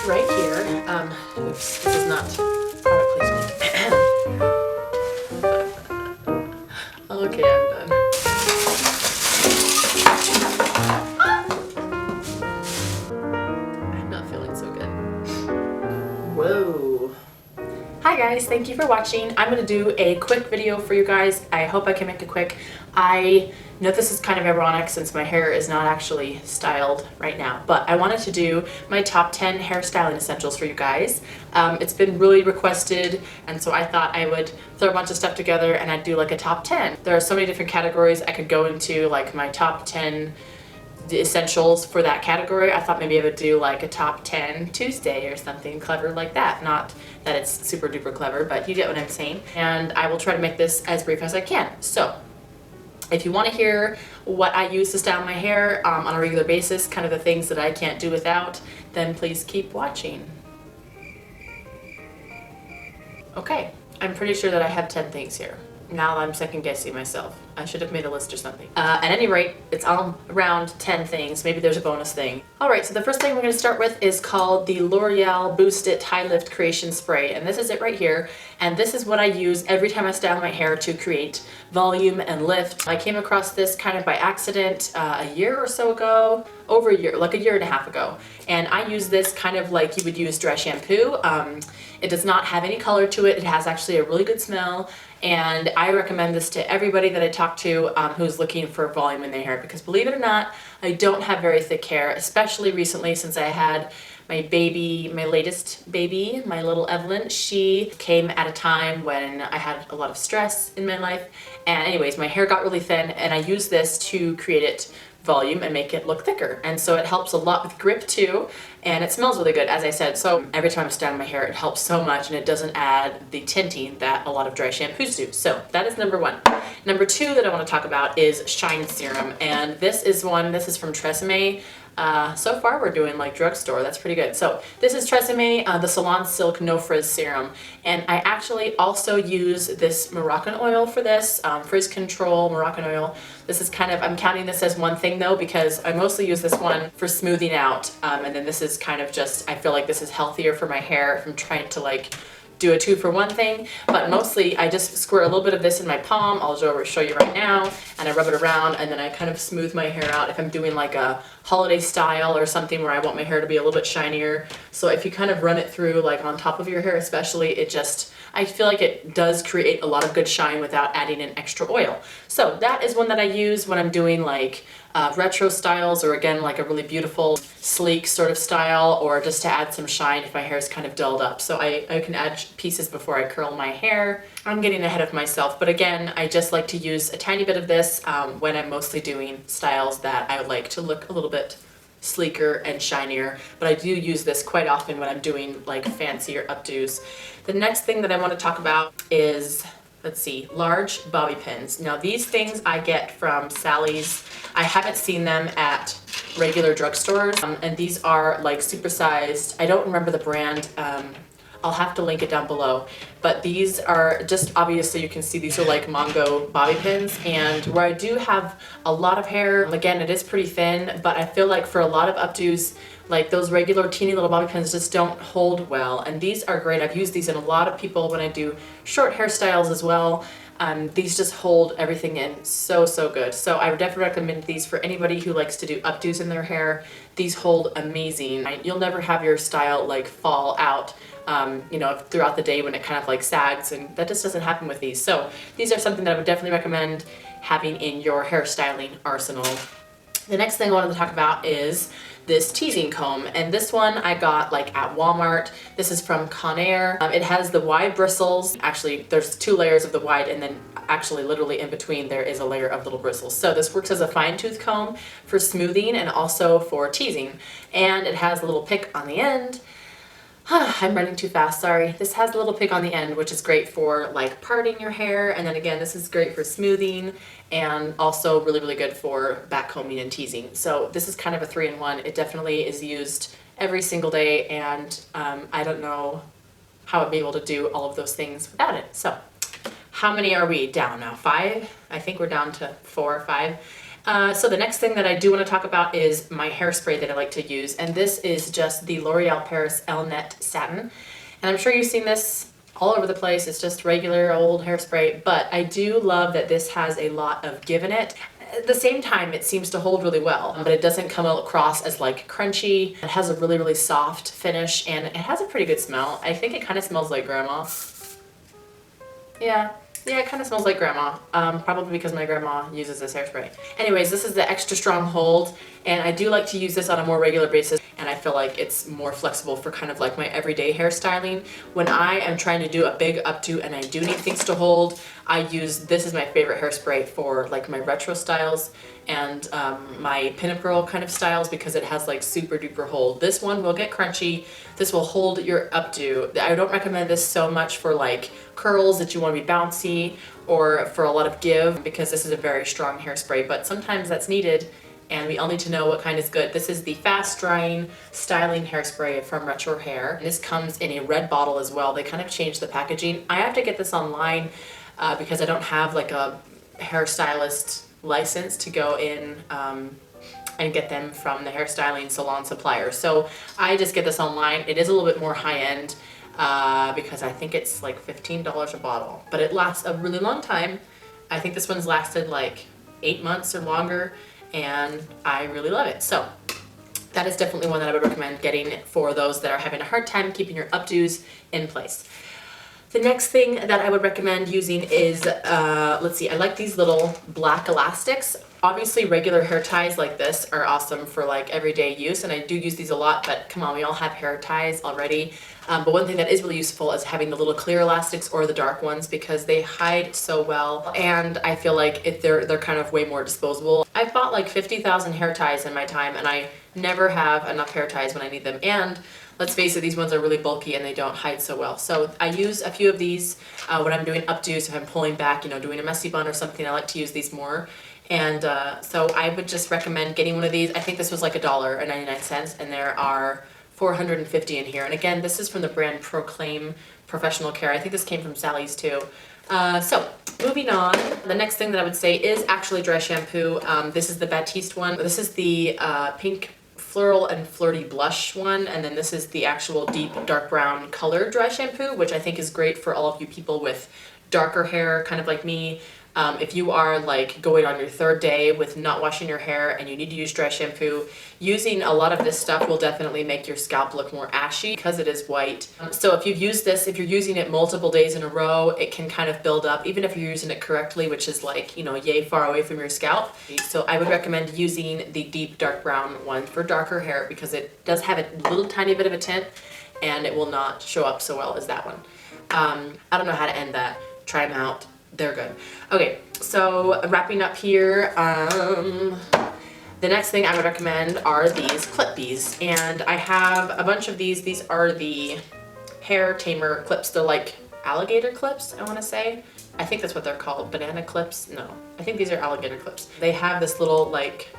right here. Oops, this is not product placement. Okay, I'm done. I'm not feeling so good. Whoa. Hi guys, thank you for watching. I'm going to do a quick video for you guys. I hope I can make it quick. I know this is kind of ironic since my hair is not actually styled right now, but I wanted to do my top 10 hairstyling essentials for you guys. It's been really requested, and so I thought I would throw a bunch of stuff together and I'd do like a top 10. There are so many different categories I could go into, like my top 10 essentials for that category. I thought maybe I would do like a top 10 Tuesday or something clever like that. Not that it's super duper clever, but you get what I'm saying. And I will try to make this as brief as I can. So if you want to hear what I use to style my hair on a regular basis, kind of the things that I can't do without, then please keep watching. Okay, I'm pretty sure that I have 10 things here. Now I'm second guessing myself. I should have made a list or something. At any rate, it's all around 10 things. Maybe there's a bonus thing. All right, so the first thing we're gonna start with is called the L'Oreal Boost It High Lift Creation Spray. And this is it right here. And this is what I use every time I style my hair to create volume and lift. I came across this kind of by accident a year or so ago, over a year, like a year and a half ago. And I use this kind of like you would use dry shampoo. It does not have any color to it. It has actually a really good smell. And I recommend this to everybody that I talk to who's looking for volume in their hair, because believe it or not, I don't have very thick hair, especially recently since I had my baby, my latest baby, my little Evelyn. She came at a time when I had a lot of stress in my life. And anyways, my hair got really thin and I use this to create it volume and make it look thicker. And so it helps a lot with grip too, and it smells really good, as I said. So every time I'm styling my hair, it helps so much, and it doesn't add the tinting that a lot of dry shampoos do. So that is number one. Number two that I want to talk about is Shine Serum, and this is from Tresemme. So far we're doing like drugstore, that's pretty good. So this is Tresemme, the Salon Silk No Frizz Serum. And I actually also use this Moroccan oil for this, Frizz Control Moroccan oil. This is kind of, I'm counting this as one thing though, because I mostly use this one for smoothing out. And then this is kind of just, I feel like this is healthier for my hair if I'm trying to like do a 2-for-1 thing, but mostly I just squirt a little bit of this in my palm. I'll show you right now, and I rub it around, and then I kind of smooth my hair out if I'm doing like a holiday style or something where I want my hair to be a little bit shinier. So if you kind of run it through like on top of your hair especially, it just, I feel like it does create a lot of good shine without adding in extra oil. So that is one that I use when I'm doing like retro styles, or again like a really beautiful sleek sort of style, or just to add some shine if my hair is kind of dulled up. So I can add pieces before I curl my hair. I'm getting ahead of myself, but again, I just like to use a tiny bit of this when I'm mostly doing styles that I like to look a little bit sleeker and shinier, but I do use this quite often when I'm doing like fancier updos. The next thing that I want to talk about is, let's see, large bobby pins. Now these things I get from Sally's. I haven't seen them at regular drugstores, and these are like supersized. I don't remember the brand. I'll have to link it down below, but these are just, obviously you can see these are like Mongo bobby pins, and where I do have a lot of hair, again it is pretty thin, but I feel like for a lot of updos, like those regular teeny little bobby pins just don't hold well, and these are great. I've used these in a lot of people when I do short hairstyles as well. These just hold everything in so good. So I would definitely recommend these for anybody who likes to do updos in their hair. These hold amazing. You'll never have your style like fall out, you know, throughout the day when it kind of like sags, and that just doesn't happen with these. So these are something that I would definitely recommend having in your hairstyling arsenal. The next thing I wanted to talk about is this teasing comb, and this one I got like at Walmart. This is from Conair. It has the wide bristles. Actually, there's 2 layers of the wide, and then actually literally in between there is a layer of little bristles. So this works as a fine tooth comb for smoothing and also for teasing, and it has a little pick on the end. I'm running too fast, sorry. This has a little pick on the end, which is great for like parting your hair, and then again, this is great for smoothing and also really good for back combing and teasing. So this is kind of a 3-in-1. It definitely is used every single day, and I don't know how I'd be able to do all of those things without it. So how many are we down now? 5? I think we're down to 4 or 5. So the next thing that I do want to talk about is my hairspray that I like to use, and this is just the L'Oreal Paris Elnet Satin. And I'm sure you've seen this all over the place. It's just regular old hairspray, but I do love that this has a lot of give in it. At the same time, it seems to hold really well, but it doesn't come across as like crunchy. It has a really, really soft finish, and it has a pretty good smell. I think it kind of smells like grandma. Yeah, it kind of smells like grandma, probably because my grandma uses this hairspray. Anyways, this is the extra strong hold, and I do like to use this on a more regular basis, and I feel like it's more flexible for kind of like my everyday hairstyling. When I am trying to do a big updo and I do need things to hold, I use this as my favorite hairspray for like my retro styles and my pinup girl kind of styles, because it has like super duper hold. This one will get crunchy. This will hold your updo. I don't recommend this so much for like curls that you want to be bouncy or for a lot of give, because this is a very strong hairspray, but sometimes that's needed and we all need to know what kind is good. This is the fast drying styling hairspray from Retro Hair. This comes in a red bottle as well. They kind of changed the packaging. I have to get this online because I don't have like a hairstylist license to go in and get them from the hairstyling salon supplier. So I just get this online. It is a little bit more high end because I think it's like $15 a bottle, but it lasts a really long time. I think this one's lasted like 8 months or longer, and I really love it. So that is definitely one that I would recommend getting for those that are having a hard time keeping your updos in place. The next thing that I would recommend using is, let's see, I like these little black elastics. Obviously regular hair ties like this are awesome for like everyday use, and I do use these a lot, but come on, we all have hair ties already. But one thing that is really useful is having the little clear elastics or the dark ones, because they hide so well, and I feel like if they're kind of way more disposable. I've bought like 50,000 hair ties in my time, and I never have enough hair ties when I need them. And let's face it, these ones are really bulky and they don't hide so well. So I use a few of these when I'm doing updos. If I'm pulling back, you know, doing a messy bun or something, I like to use these more. And so I would just recommend getting one of these. I think this was like $1.99, and there are 450 in here. And again, this is from the brand Proclaim Professional Care. I think this came from Sally's too. So moving on, the next thing that I would say is actually dry shampoo. This is the Batiste one. This is the pink floral and flirty blush one, and then this is the actual deep dark brown colored dry shampoo, which I think is great for all of you people with darker hair, kind of like me. If you are like going on your 3rd day with not washing your hair and you need to use dry shampoo, using a lot of this stuff will definitely make your scalp look more ashy because it is white. So if you've used this, if you're using it multiple days in a row, it can kind of build up, even if you're using it correctly, which is like, you know, yay far away from your scalp. So I would recommend using the deep dark brown one for darker hair, because it does have a little tiny bit of a tint and it will not show up so well as that one. I don't know how to end that. Try them out. They're good. Okay, so wrapping up here, the next thing I would recommend are these clip bees, and I have a bunch of these. These are the hair tamer clips. They're like alligator clips, I want to say. I think that's what they're called. Banana clips? No, I think these are alligator clips. They have this little like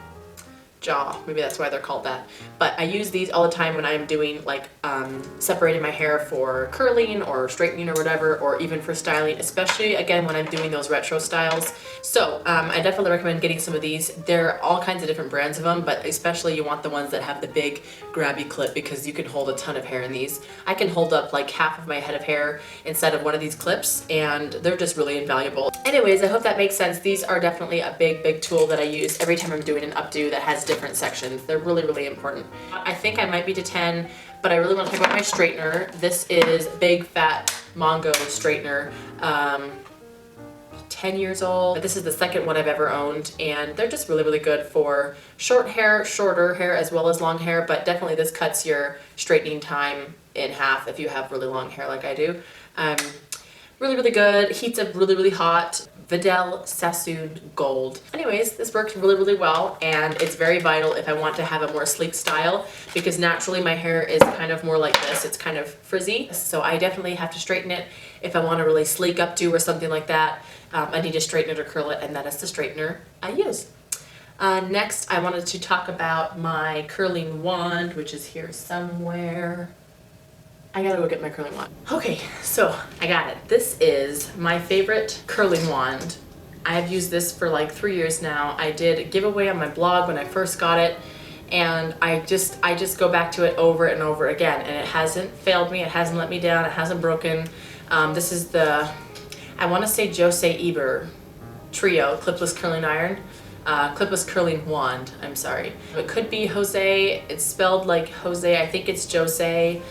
jaw, maybe that's why they're called that. But I use these all the time when I'm doing like separating my hair for curling or straightening or whatever, or even for styling, especially again when I'm doing those retro styles. So I definitely recommend getting some of these. There are all kinds of different brands of them, but especially you want the ones that have the big grabby clip, because you can hold a ton of hair in these. I can hold up like half of my head of hair inside of one of these clips, and they're just really invaluable. Anyways, I hope that makes sense. These are definitely a big tool that I use every time I'm doing an updo that has different sections. They're really important. I think I might be to 10, but I really want to talk about my straightener. This is Big Fat Mongo straightener. 10 years old. This is the second one I've ever owned, and they're just really good for short hair, shorter hair, as well as long hair, but definitely this cuts your straightening time in half if you have really long hair like I do. Really good. Heats up really hot. Vidal Sassoon Gold. Anyways, this works really well, and it's very vital if I want to have a more sleek style, because naturally my hair is kind of more like this. It's kind of frizzy, so I definitely have to straighten it if I want a really sleek updo or something like that. I need to straighten it or curl it, and that is the straightener I use. Next, I wanted to talk about my curling wand, which is here somewhere. I gotta go get my curling wand. Okay, so I got it. This is my favorite curling wand I've used this for like 3 years now. I did a giveaway on my blog when I first got it, and I just go back to it over and over again, and it hasn't failed me, it hasn't let me down, it hasn't broken. This is the, I want to say Jose Eber Trio Clipless Curling Iron. Clipless Curling Wand, I'm sorry. It could be Jose, it's spelled like Jose, I think it's Jose.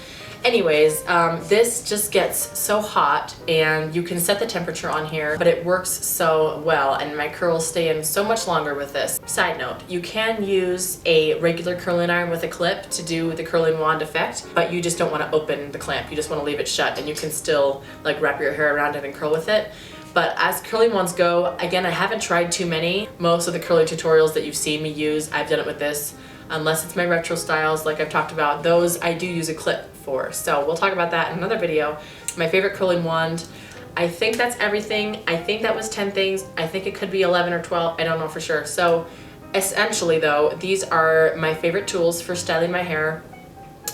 Anyways, this just gets so hot, and you can set the temperature on here, but it works so well, and my curls stay in so much longer with this. Side note, you can use a regular curling iron with a clip to do the curling wand effect, but you just don't want to open the clamp, you just want to leave it shut, and you can still like wrap your hair around it and curl with it. But as curling wands go, again, I haven't tried too many. Most of the curling tutorials that you've seen me use, I've done it with this. Unless it's my retro styles like I've talked about, those I do use a clip for. So we'll talk about that in another video. My favorite curling wand. I think that's everything. I think that was 10 things. I think it could be 11 or 12. I don't know for sure. So essentially though, these are my favorite tools for styling my hair.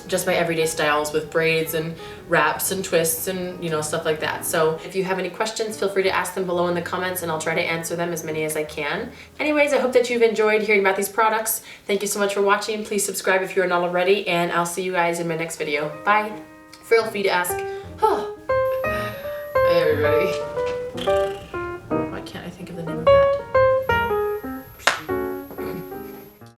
Just my everyday styles with braids and wraps and twists and, you know, stuff like that. So if you have any questions, feel free to ask them below in the comments, and I'll try to answer them, as many as I can. Anyways, I hope that you've enjoyed hearing about these products. Thank you so much for watching. Please subscribe if you're not already, and I'll see you guys in my next video. Bye. Feel free to ask. Oh. Hey everybody. Why can't I think of the name of it?